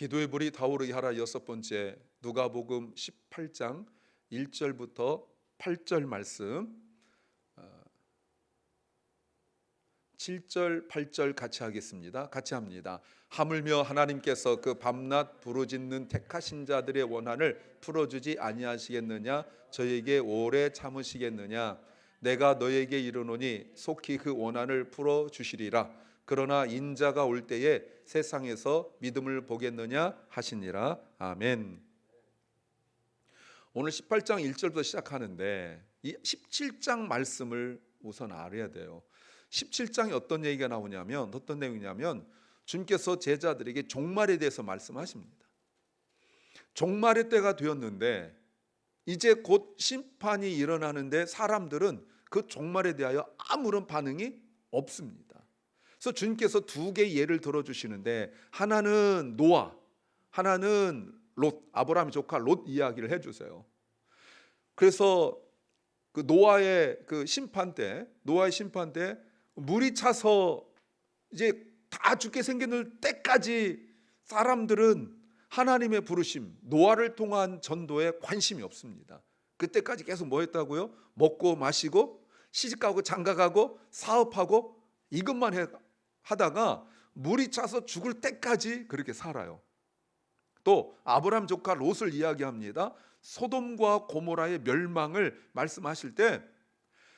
기도의 불이 타오르게 하라. 여섯 번째, 누가복음 18장 1절부터 8절 말씀, 7절 8절 같이 하겠습니다. 같이 합니다. 하물며 하나님께서 그 밤낮 부르짖는 택하신 자들의 원한을 풀어주지 아니하시겠느냐? 저에게 오래 참으시겠느냐? 내가 너에게 이르노니 속히 그 원한을 풀어주시리라. 그러나 인자가 올 때에 세상에서 믿음을 보겠느냐 하시니라. 아멘. 오늘 18장 1절부터 시작하는데 이 17장 말씀을 우선 알아야 돼요. 17장에 어떤 얘기가 나오냐면, 어떤 내용이냐면 주님께서 제자들에게 종말에 대해서 말씀하십니다. 종말의 때가 되었는데 이제 곧 심판이 일어나는데 사람들은 그 종말에 대하여 아무런 반응이 없습니다. 그래서 주님께서 두 개의 예를 들어주시는데, 하나는 노아, 하나는 롯, 아브라함의 조카 롯 이야기를 해주세요. 그래서 그 노아의 심판 때 물이 차서 이제 다 죽게 생기는 때까지 사람들은 하나님의 부르심, 노아를 통한 전도에 관심이 없습니다. 그때까지 계속 뭐 했다고요? 먹고 마시고 시집가고 장가가고 사업하고 이것만 하다가 물이 차서 죽을 때까지 그렇게 살아요. 또 아브라함 조카 롯을 이야기합니다. 소돔과 고모라의 멸망을 말씀하실 때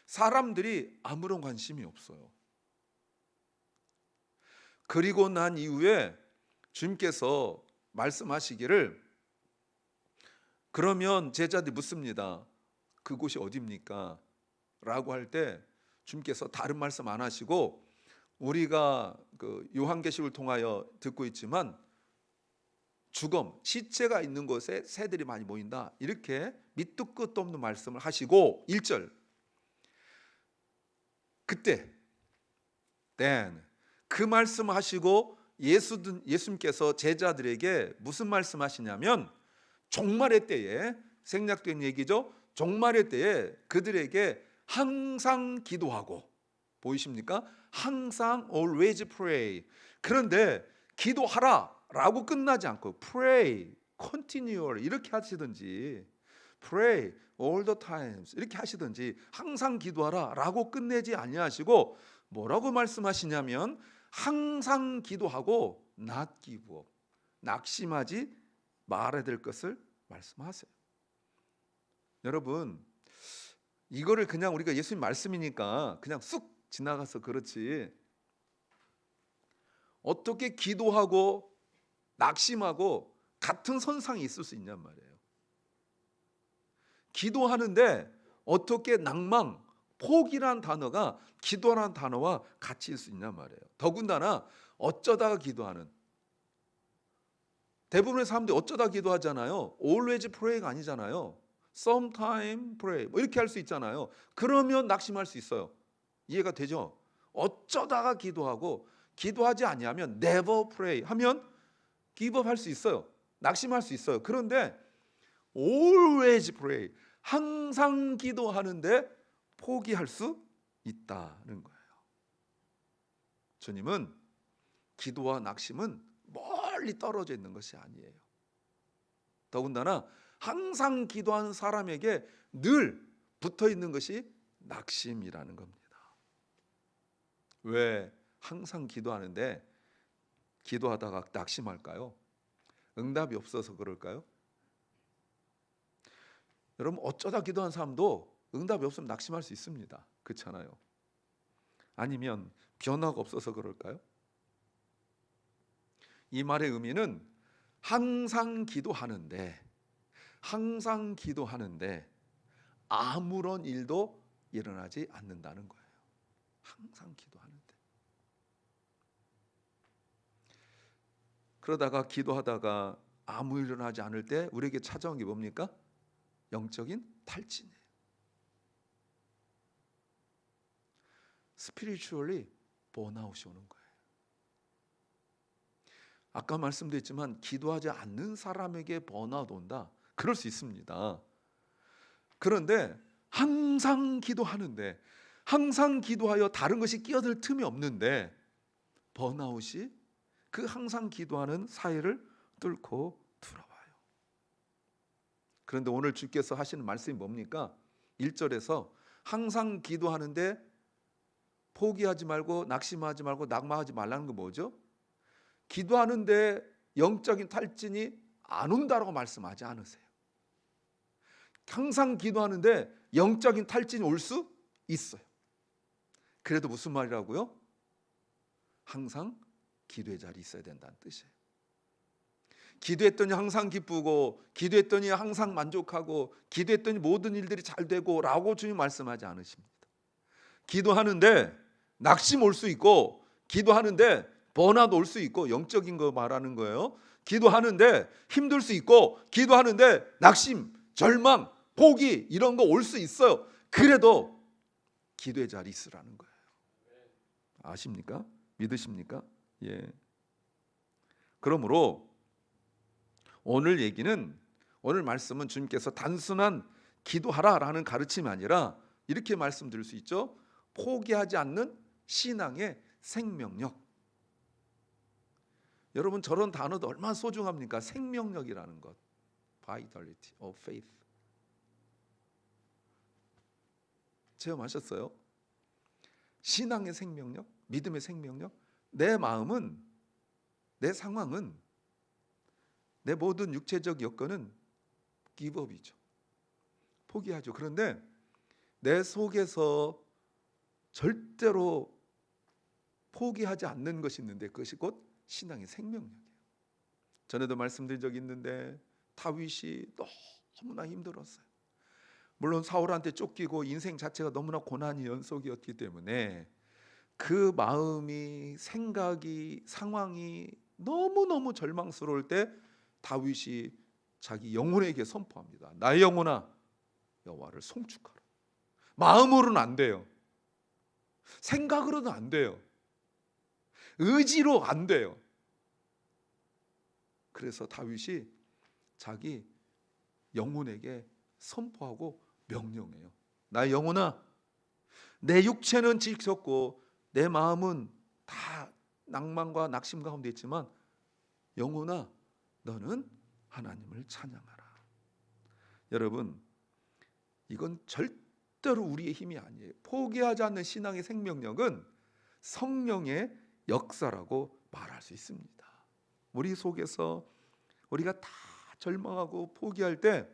사람들이 아무런 관심이 없어요. 그리고 난 이후에 주님께서 말씀하시기를, 그러면 제자들이 묻습니다. 그곳이 어디입니까? 라고 할 때 주님께서 다른 말씀 안 하시고, 우리가 그 요한계시록을 통하여 듣고 있지만 죽음, 시체가 있는 곳에 새들이 많이 모인다, 이렇게 밑도 끝도 없는 말씀을 하시고 1절, 그때 그 말씀하시고 예수님께서 제자들에게 무슨 말씀하시냐면, 종말의 때에, 생략된 얘기죠. 종말의 때에 그들에게 항상 기도하고, 보이십니까? 항상 always pray. 그런데 기도하라 라고 끝나지 않고 pray continually 이렇게 하시든지, pray all the times 이렇게 하시든지, 항상 기도하라 라고 끝내지 아니하시고 뭐라고 말씀하시냐면, 항상 기도하고 not give up, 낙심하지 말아야 될 것을 말씀하세요. 여러분, 이거를 그냥 우리가 예수님 말씀이니까 그냥 쑥 지나가서 그렇지, 어떻게 기도하고 낙심하고 같은 선상에 있을 수 있냔 말이에요. 기도하는데 어떻게 낭망, 포기란 단어가 기도라는 단어와 같이 있을 수 있냔 말이에요. 더군다나 어쩌다가 기도하는, 대부분의 사람들이 어쩌다 기도하잖아요. always pray가 아니잖아요. sometime pray 뭐 이렇게 할 수 있잖아요. 그러면 낙심할 수 있어요. 이해가 되죠? 어쩌다가 기도하고, 기도하지 아니하면 never pray 하면 give up 할 수 있어요. 낙심할 수 있어요. 그런데 always pray, 항상 기도하는데 포기할 수 있다는 거예요. 주님은 기도와 낙심은 멀리 떨어져 있는 것이 아니에요. 더군다나 항상 기도하는 사람에게 늘 붙어 있는 것이 낙심이라는 겁니다. 왜 항상 기도하는데 기도하다가 낙심할까요? 응답이 없어서 그럴까요? 여러분, 어쩌다 기도한 사람도 응답이 없으면 낙심할 수 있습니다. 그렇잖아요. 아니면 변화가 없어서 그럴까요? 이 말의 의미는 항상 기도하는데 아무런 일도 일어나지 않는다는 거예요. 항상 기도하는데. 그러다가 기도하다가 아무 일 일어나지 않을 때 우리에게 찾아온 게 뭡니까? 영적인 탈진이에요. 스피리추얼리 번아웃이 오는 거예요. 아까 말씀드렸지만 기도하지 않는 사람에게 번아웃 온다, 그럴 수 있습니다. 그런데 항상 기도하는데, 항상 기도하여 다른 것이 끼어들 틈이 없는데 번아웃이 그 항상 기도하는 사이를 뚫고 들어와요. 그런데 오늘 주께서 하시는 말씀이 뭡니까? 1절에서 항상 기도하는데 포기하지 말고 낙심하지 말고 낙마하지 말라는 거 뭐죠? 기도하는데 영적인 탈진이 안 온다라고 말씀하지 않으세요. 항상 기도하는데 영적인 탈진이 올 수 있어요. 그래도 무슨 말이라고요? 항상 기도의 자리에 있어야 된다는 뜻이에요. 기도했더니 항상 기쁘고 기도했더니 항상 만족하고 기도했더니 모든 일들이 잘 되고 라고 주님 말씀하지 않으십니다. 기도하는데 낙심 올 수 있고 기도하는데 번아웃 올 수 있고 영적인 거 말하는 거예요. 기도하는데 힘들 수 있고 기도하는데 낙심, 절망, 포기 이런 거 올 수 있어요. 그래도 기도의 자리에 있으라는 거예요. 아십니까? 믿으십니까? 예. 그러므로 오늘 얘기는, 오늘 말씀은 주님께서 단순한 기도하라라는 가르침이 아니라 이렇게 말씀드릴 수 있죠. 포기하지 않는 신앙의 생명력. 여러분 저런 단어도 얼마나 소중합니까? 생명력이라는 것. Vitality of faith. 체험하셨어요? 신앙의 생명력, 믿음의 생명력. 내 마음은, 내 상황은, 내 모든 육체적 여건은 기브업이죠. 포기하죠. 그런데 내 속에서 절대로 포기하지 않는 것이 있는데 그것이 곧 신앙의 생명력이에요. 전에도 말씀드린 적이 있는데 다윗이 너무나 힘들었어요. 물론 사울한테 쫓기고 인생 자체가 너무나 고난이 연속이었기 때문에 그 마음이, 생각이, 상황이 너무너무 절망스러울 때 다윗이 자기 영혼에게 선포합니다. 나의 영혼아 여호와를 송축하라. 마음으로는 안 돼요. 생각으로는 안 돼요. 의지로 안 돼요. 그래서 다윗이 자기 영혼에게 선포하고 명령해요. 나의 영혼아, 내 육체는 지쳤고 내 마음은 다 낭만과 낙심 가운데 있지만 영혼아, 너는 하나님을 찬양하라. 여러분, 이건 절대로 우리의 힘이 아니에요. 포기하지 않는 신앙의 생명력은 성령의 역사라고 말할 수 있습니다. 우리 속에서 우리가 다 절망하고 포기할 때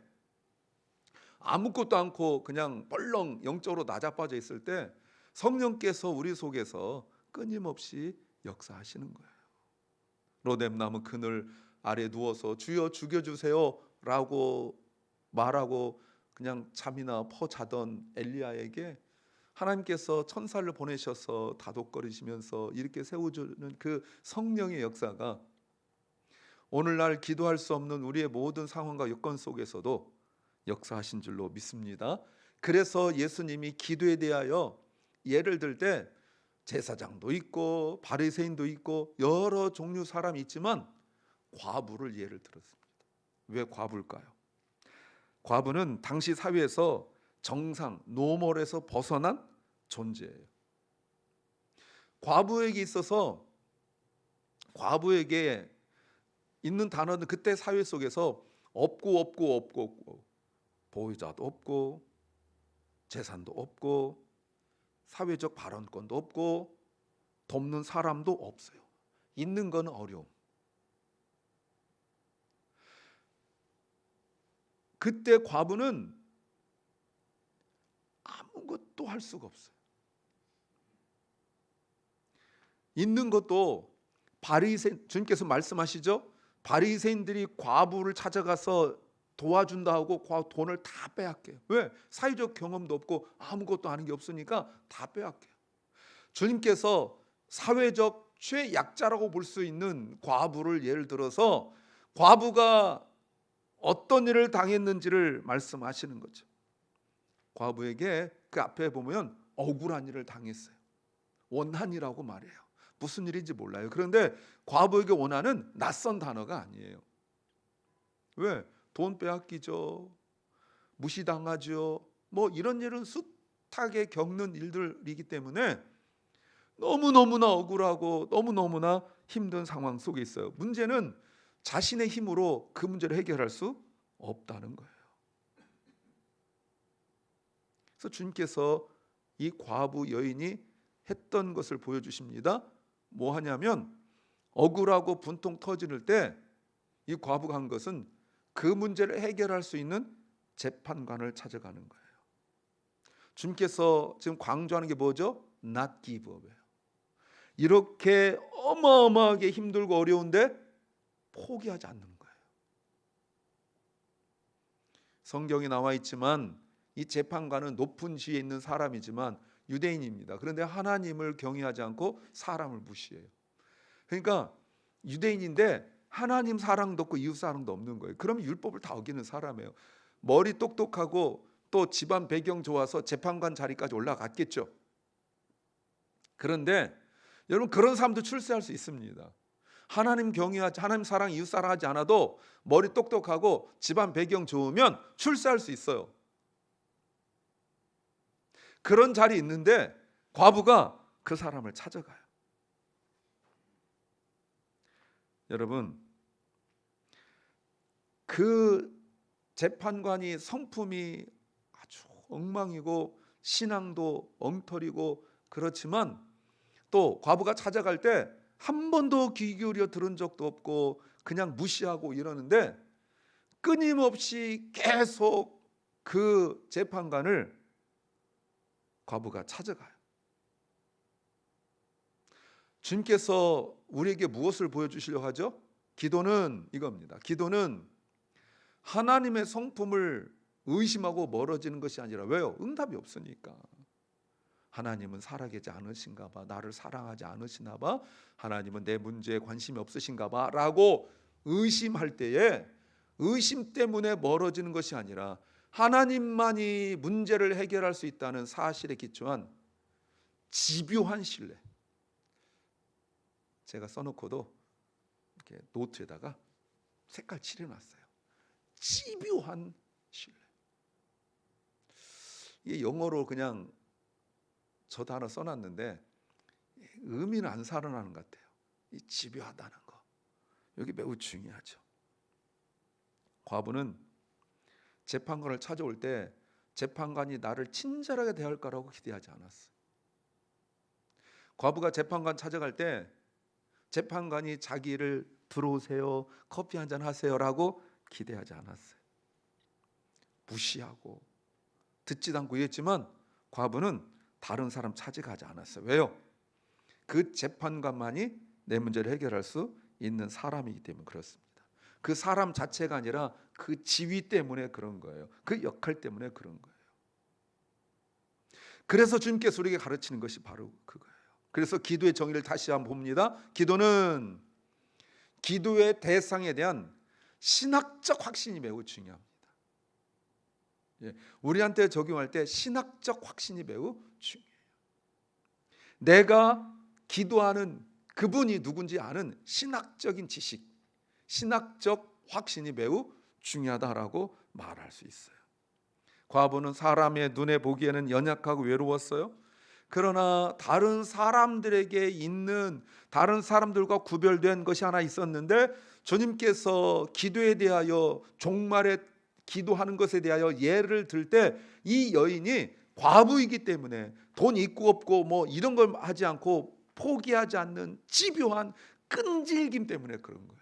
아무것도 않고 그냥 뻘렁 영적으로 나자빠져 있을 때 성령께서 우리 속에서 끊임없이 역사하시는 거예요. 로뎀나무 그늘 아래 누워서 주여 죽여주세요 라고 말하고 그냥 잠이나 퍼자던 엘리야에게 하나님께서 천사를 보내셔서 다독거리시면서 이렇게 세워주는 그 성령의 역사가 오늘날 기도할 수 없는 우리의 모든 상황과 여건 속에서도 역사하신 줄로 믿습니다. 그래서 예수님이 기도에 대하여 예를 들 때 제사장도 있고 바리새인도 있고 여러 종류 사람이 있지만 과부를 예를 들었습니다. 왜 과부일까요? 과부는 당시 사회에서 정상, 노멀에서 벗어난 존재예요. 과부에게 있어서, 과부에게 있는 단어는 그때 사회 속에서 없고 보호자도 없고 재산도 없고 사회적 발언권도 없고 돕는 사람도 없어요. 있는 건 어려움. 그때 과부는 아무것도 할 수가 없어요. 있는 것도 바리새인, 주님께서 말씀하시죠. 바리새인들이 과부를 찾아가서 도와준다 하고 돈을 다 빼앗겨요. 왜? 사회적 경험도 없고 아무것도 아는 게 없으니까 다 빼앗겨요. 주님께서 사회적 최약자라고 볼 수 있는 과부를 예를 들어서 과부가 어떤 일을 당했는지를 말씀하시는 거죠. 과부에게 그 앞에 보면 억울한 일을 당했어요. 원한이라고 말해요. 무슨 일인지 몰라요. 그런데 과부에게 원한은 낯선 단어가 아니에요. 왜? 돈 빼앗기죠. 무시당하죠. 뭐 이런 일은 숱하게 겪는 일들이기 때문에 너무너무나 억울하고 너무너무나 힘든 상황 속에 있어요. 문제는 자신의 힘으로 그 문제를 해결할 수 없다는 거예요. 그래서 주님께서 이 과부 여인이 했던 것을 보여주십니다. 뭐 하냐면 억울하고 분통 터지는 때 이 과부가 한 것은 그 문제를 해결할 수 있는 재판관을 찾아가는 거예요. 주님께서 지금 강조하는 게 뭐죠? Not give up이에요. 이렇게 어마어마하게 힘들고 어려운데 포기하지 않는 거예요. 성경에 나와 있지만 이 재판관은 높은 지위에 있는 사람이지만 유대인입니다. 그런데 하나님을 경외하지 않고 사람을 무시해요. 그러니까 유대인인데 하나님 사랑도 없고 이웃 사랑도 없는 거예요. 그럼 율법을 다 어기는 사람이에요. 머리 똑똑하고 또 집안 배경 좋아서 재판관 자리까지 올라갔겠죠. 그런데 여러분, 그런 사람도 출세할 수 있습니다. 하나님 경외하지, 하나님 사랑, 이웃 사랑하지 않아도 머리 똑똑하고 집안 배경 좋으면 출세할 수 있어요. 그런 자리 있는데 과부가 그 사람을 찾아가요. 여러분, 그 재판관이 성품이 아주 엉망이고 신앙도 엉터리고 그렇지만 또 과부가 찾아갈 때 한 번도 귀 기울여 들은 적도 없고 그냥 무시하고 이러는데 끊임없이 계속 그 재판관을 과부가 찾아가요. 주님께서 우리에게 무엇을 보여주시려고 하죠? 기도는 이겁니다. 기도는 하나님의 성품을 의심하고 멀어지는 것이 아니라, 왜요? 응답이 없으니까. 하나님은 살아계지 않으신가 봐, 나를 사랑하지 않으시나 봐, 하나님은 내 문제에 관심이 없으신가 봐 라고 의심할 때에 의심 때문에 멀어지는 것이 아니라 하나님만이 문제를 해결할 수 있다는 사실에 기초한 집요한 신뢰. 제가 써놓고도 이렇게 노트에다가 색깔 칠해놨어요. 집요한 신뢰. 이게 영어로 그냥 저도 하나 써놨는데 의미는 안 살아나는 것 같아요. 이 집요하다는 거, 여기 매우 중요하죠. 과부는 재판관을 찾아올 때 재판관이 나를 친절하게 대할 거라고 기대하지 않았어요. 과부가 재판관 찾아갈 때 재판관이 자기를 들어오세요, 커피 한잔 하세요라고 기대하지 않았어요. 무시하고 듣지도 않고 이랬지만 과부는 다른 사람 찾아가지 않았어요. 왜요? 그 재판관만이 내 문제를 해결할 수 있는 사람이기 때문에 그렇습니다. 그 사람 자체가 아니라 그 지위 때문에 그런 거예요. 그 역할 때문에 그런 거예요. 그래서 주님께서 우리에게 가르치는 것이 바로 그거예요. 그래서 기도의 정의를 다시 한번 봅니다. 기도는 기도의 대상에 대한 신학적 확신이 매우 중요합니다. 우리한테 적용할 때 신학적 확신이 매우 중요해요. 내가 기도하는 그분이 누군지 아는 신학적인 지식, 신학적 확신이 매우 중요하다라고 말할 수 있어요. 과부는 사람의 눈에 보기에는 연약하고 외로웠어요. 그러나 다른 사람들에게 있는, 다른 사람들과 구별된 것이 하나 있었는데 주님께서 기도에 대하여, 종말에 기도하는 것에 대하여 예를 들 때 이 여인이 과부이기 때문에 돈 있고 없고 뭐 이런 걸 하지 않고 포기하지 않는 집요한 끈질김 때문에 그런 거예요.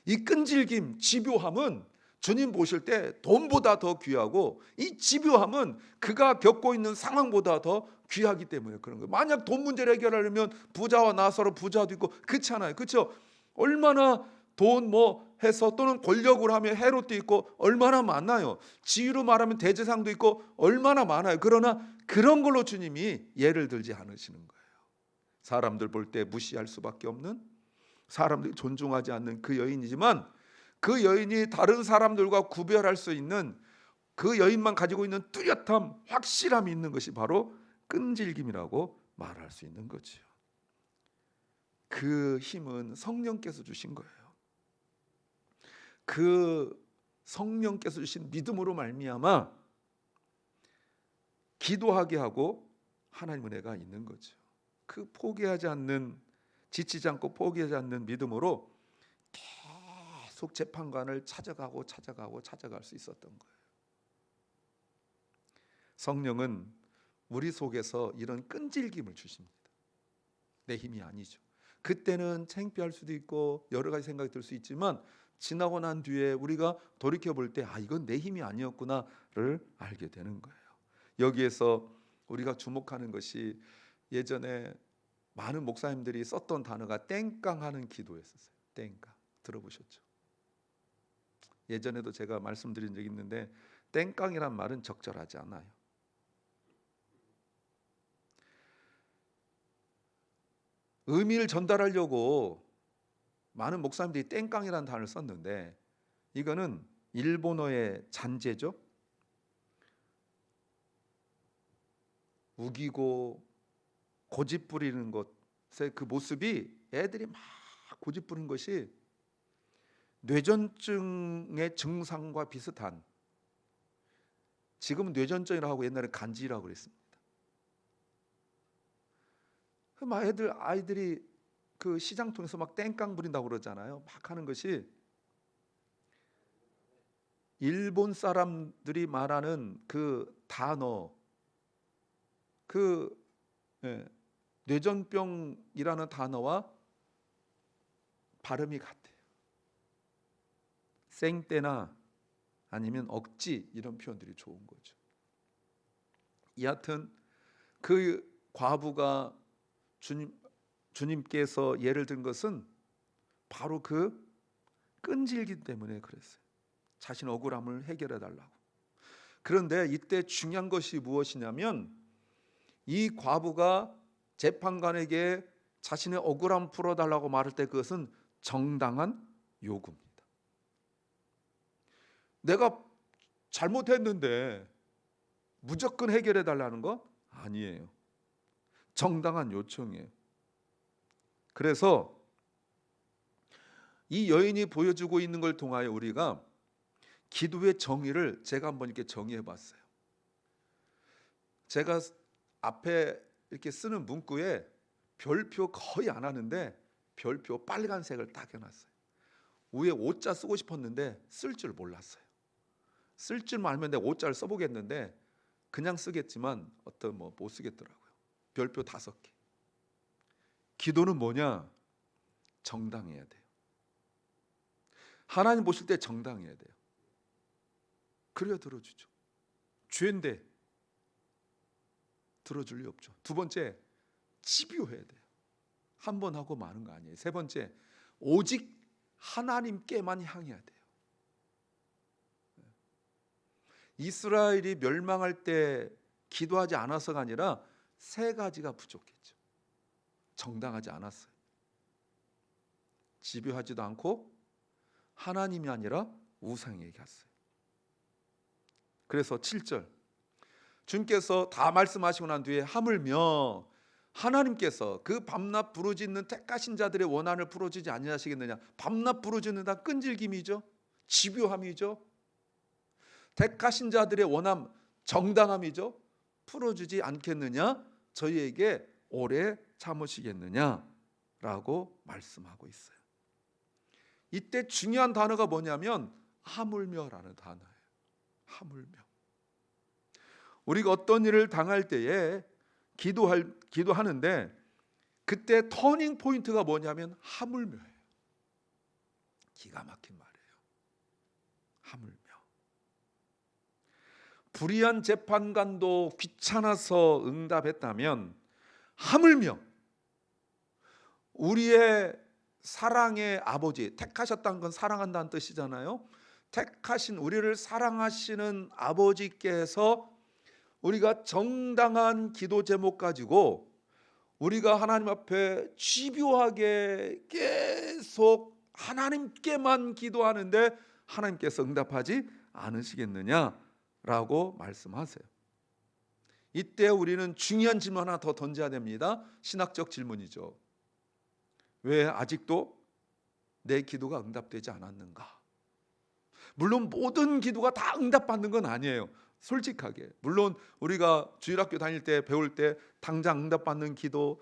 이 끈질김, 집요함은 주님 보실 때 돈보다 더 귀하고, 이 집요함은 그가 겪고 있는 상황보다 더 귀하기 때문에 그런 거예요. 만약 돈 문제를 해결하려면 부자와 나사로 부자도 있고 그렇잖아요. 그렇죠? 얼마나 돈 뭐 해서, 또는 권력으로 하면 헤롯도 있고 얼마나 많아요. 지위로 말하면 대제사장도 있고 얼마나 많아요. 그러나 그런 걸로 주님이 예를 들지 않으시는 거예요. 사람들 볼 때 무시할 수밖에 없는, 사람들이 존중하지 않는 그 여인이지만 그 여인이 다른 사람들과 구별할 수 있는, 그 여인만 가지고 있는 뚜렷함, 확실함이 있는 것이 바로 끈질김이라고 말할 수 있는 거죠. 그 힘은 성령께서 주신 거예요. 그 성령께서 주신 믿음으로 말미암아 기도하게 하고 하나님 은혜가 있는 거죠. 그 포기하지 않는 지치지 않고 포기하지 않는 믿음으로 계속 재판관을 찾아갈 수 있었던 거예요. 성령은 우리 속에서 이런 끈질김을 주십니다. 내 힘이 아니죠. 그때는 창피할 수도 있고 여러 가지 생각이 들 수 있지만 지나고 난 뒤에 우리가 돌이켜 볼 때 이건 내 힘이 아니었구나를 알게 되는 거예요. 여기에서 우리가 주목하는 것이 예전에 많은 목사님들이 썼던 단어가 땡깡하는 기도였었어요. 땡깡 들어보셨죠? 예전에도 제가 말씀드린 적이 있는데 땡깡이란 말은 적절하지 않아요. 의미를 전달하려고 많은 목사님들이 땡깡이라는 단어를 썼는데 이거는 일본어의 잔재죠. 우기고 고집 부리는 것의 그 모습이 애들이 막 고집 부리는 것이 뇌전증의 증상과 비슷한, 지금은 뇌전증이라고 하고 옛날에 간지라고 그랬습니다. 막 아이들이 그 시장 통해서 막 땡깡 부린다고 그러잖아요. 막 하는 것이 일본 사람들이 말하는 그 단어, 그 뇌전병이라는 단어와 발음이 같아요. 생떼나 아니면 억지 이런 표현들이 좋은 거죠. 여하튼 그 과부가 주님께서 예를 든 것은 바로 그 끈질기 때문에 그랬어요. 자신 억울함을 해결해 달라고. 그런데 이때 중요한 것이 무엇이냐면 이 과부가 재판관에게 자신의 억울함 풀어달라고 말할 때 그것은 정당한 요구입니다. 내가 잘못했는데 무조건 해결해 달라는 거 아니에요. 정당한 요청이에요. 그래서 이 여인이 보여주고 있는 걸 통하여 우리가 기도의 정의를 제가 한번 이렇게 정의해 봤어요. 제가 앞에 이렇게 쓰는 문구에 별표 거의 안 하는데 별표 빨간색을 딱 해놨어요. 위에 오자 쓰고 싶었는데 쓸 줄 몰랐어요. 쓸 줄만 알면 내가 오자를 써보겠는데 그냥 쓰겠지만 못 쓰겠더라고요. 별표 5개. 기도는 뭐냐? 정당해야 돼요. 하나님 보실 때 정당해야 돼요. 그래야 들어주죠. 죄인데 들어줄 리 없죠. 두 번째, 집요해야 돼요. 한 번 하고 마는 거 아니에요. 세 번째, 오직 하나님께만 향해야 돼요. 이스라엘이 멸망할 때 기도하지 않아서가 아니라 3가지가 부족했죠. 정당하지 않았어요. 집요하지도 않고 하나님이 아니라 우상에게 갔어요. 그래서 7절 주님께서 다 말씀하시고 난 뒤에 하물며 하나님께서 그 밤낮 부르짖는 택하신 자들의 원한을 풀어주지 아니하시겠느냐. 밤낮 부르짖는 다 끈질김이죠. 집요함이죠. 택하신 자들의 원함, 정당함이죠. 풀어주지 않겠느냐. 저희에게 오래 참으시겠느냐라고 말씀하고 있어요. 이때 중요한 단어가 뭐냐면 하물며라는 단어예요. 하물며. 우리가 어떤 일을 당할 때에 기도하는데 그때 터닝 포인트가 뭐냐면 하물며예요. 기가 막힌 말이에요. 하물며. 불의한 재판관도 귀찮아서 응답했다면 하물며 우리의 사랑의 아버지, 택하셨다는 건 사랑한다는 뜻이잖아요. 택하신 우리를 사랑하시는 아버지께서 우리가 정당한 기도 제목 가지고 우리가 하나님 앞에 집요하게 계속 하나님께만 기도하는데 하나님께서 응답하지 않으시겠느냐라고 말씀하세요. 이때 우리는 중요한 질문 하나 더 던져야 됩니다. 신학적 질문이죠. 왜 아직도 내 기도가 응답되지 않았는가? 물론 모든 기도가 다 응답받는 건 아니에요. 솔직하게. 물론 우리가 주일학교 다닐 때 배울 때 당장 응답받는 기도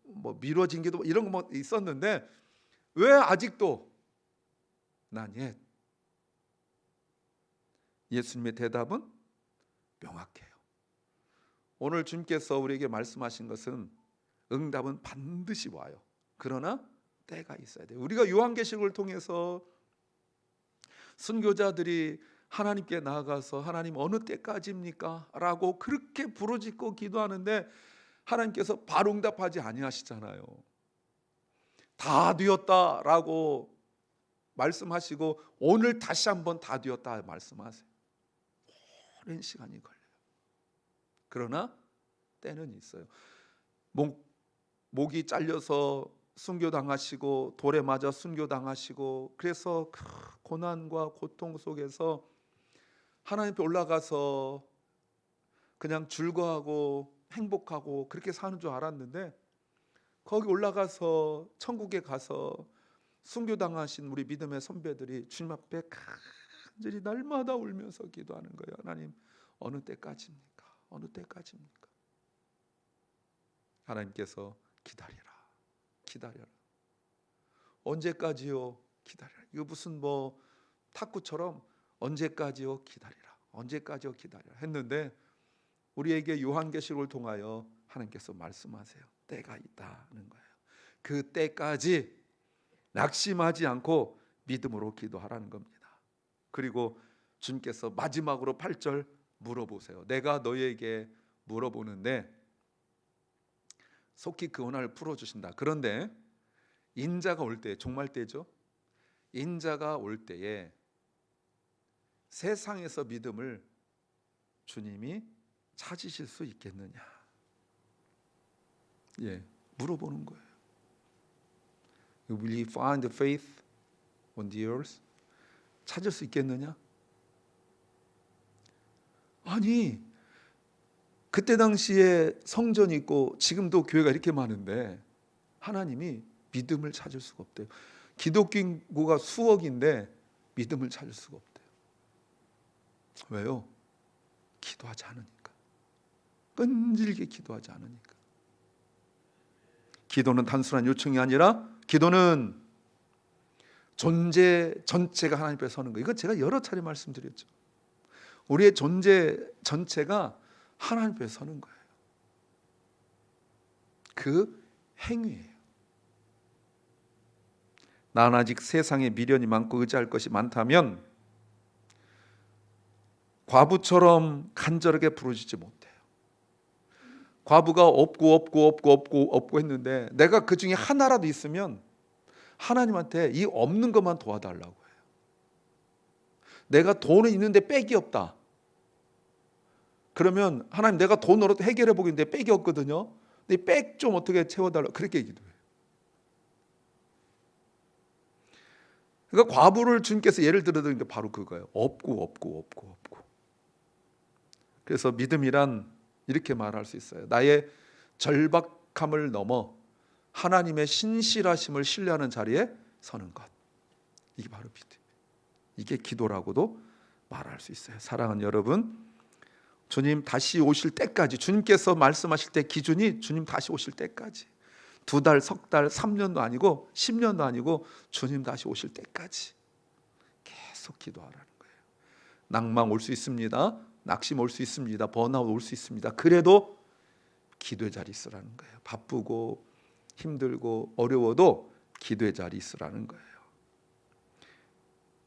뭐 미뤄진 기도 이런 거 뭐 있었는데 왜 아직도 난 옛? 예수님의 대답은 명확해요. 오늘 주님께서 우리에게 말씀하신 것은 응답은 반드시 와요. 그러나 때가 있어야 돼요. 우리가 요한계시록을 통해서 순교자들이 하나님께 나아가서 하나님 어느 때까지입니까? 라고 그렇게 부르짖고 기도하는데 하나님께서 바로 응답하지 아니하시잖아요. 다 되었다라고 말씀하시고 오늘 다시 한번 다 되었다 말씀하세요. 오랜 시간이 걸려요. 그러나 때는 있어요. 목이 잘려서 순교당하시고 돌에 맞아 순교당하시고 그래서 그 고난과 고통 속에서 하나님 앞에 올라가서 그냥 즐거워하고 행복하고 그렇게 사는 줄 알았는데 거기 올라가서 천국에 가서 순교당하신 우리 믿음의 선배들이 주님 앞에 간절히 날마다 울면서 기도하는 거예요. 하나님 어느 때까지입니까? 어느 때까지입니까? 하나님께서 기다리라. 기다려라. 언제까지요? 기다려라. 이거 무슨 뭐 탁구처럼 언제까지요? 기다리라. 언제까지요? 기다리라 했는데 우리에게 요한계시록을 통하여 하나님께서 말씀하세요. 때가 있다는 거예요. 그 때까지 낙심하지 않고 믿음으로 기도하라는 겁니다. 그리고 주님께서 마지막으로 8절 물어보세요. 내가 너희에게 물어보는데 속히 그 고난을 풀어주신다. 그런데 인자가 올 때, 종말 때죠. 인자가 올 때에 세상에서 믿음을 주님이 찾으실 수 있겠느냐? 예, 물어보는 거예요. Will you find the faith on the earth? 찾을 수 있겠느냐? 아니, 그때 당시에 성전이 있고 지금도 교회가 이렇게 많은데 하나님이 믿음을 찾을 수가 없대요. 기독교 인구가 수억인데 믿음을 찾을 수가 없대요. 왜요? 기도하지 않으니까. 끈질게 기도하지 않으니까. 기도는 단순한 요청이 아니라 기도는 존재 전체가 하나님 앞에 서는 거예요. 이건 제가 여러 차례 말씀드렸죠. 우리의 존재 전체가 하나님 앞에 서는 거예요. 그 행위예요. 난 아직 세상에 미련이 많고 의지할 것이 많다면 과부처럼 간절하게 부르짖지 못해요. 과부가 없고 했는데 내가 그 중에 하나라도 있으면 하나님한테 이 없는 것만 도와달라고 해요. 내가 돈은 있는데 빽이 없다. 그러면 하나님 내가 돈으로 해결해 보겠는데 빽이 없거든요. 근데 빽 좀 어떻게 채워달라 그렇게 기도해요. 그러니까 과부를 주님께서 예를 들어드린 게 바로 그거예요. 없고. 그래서 믿음이란 이렇게 말할 수 있어요. 나의 절박함을 넘어 하나님의 신실하심을 신뢰하는 자리에 서는 것. 이게 바로 믿음. 이게 기도라고도 말할 수 있어요. 사랑하는 여러분, 주님 다시 오실 때까지, 주님께서 말씀하실 때 기준이 주님 다시 오실 때까지, 2달, 석 달, 3년도 아니고 10년도 아니고 주님 다시 오실 때까지 계속 기도하라는 거예요. 낭망 올 수 있습니다. 낙심 올 수 있습니다. 번아웃 올 수 있습니다. 그래도 기도의 자리 있으라는 거예요. 바쁘고 힘들고 어려워도 기도의 자리 있으라는 거예요.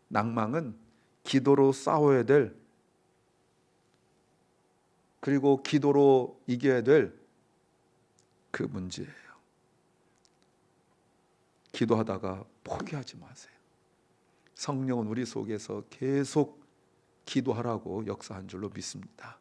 낭망은 기도로 싸워야 될, 그리고 기도로 이겨야 될 그 문제예요. 기도하다가 포기하지 마세요. 성령은 우리 속에서 계속 기도하라고 역사한 줄로 믿습니다.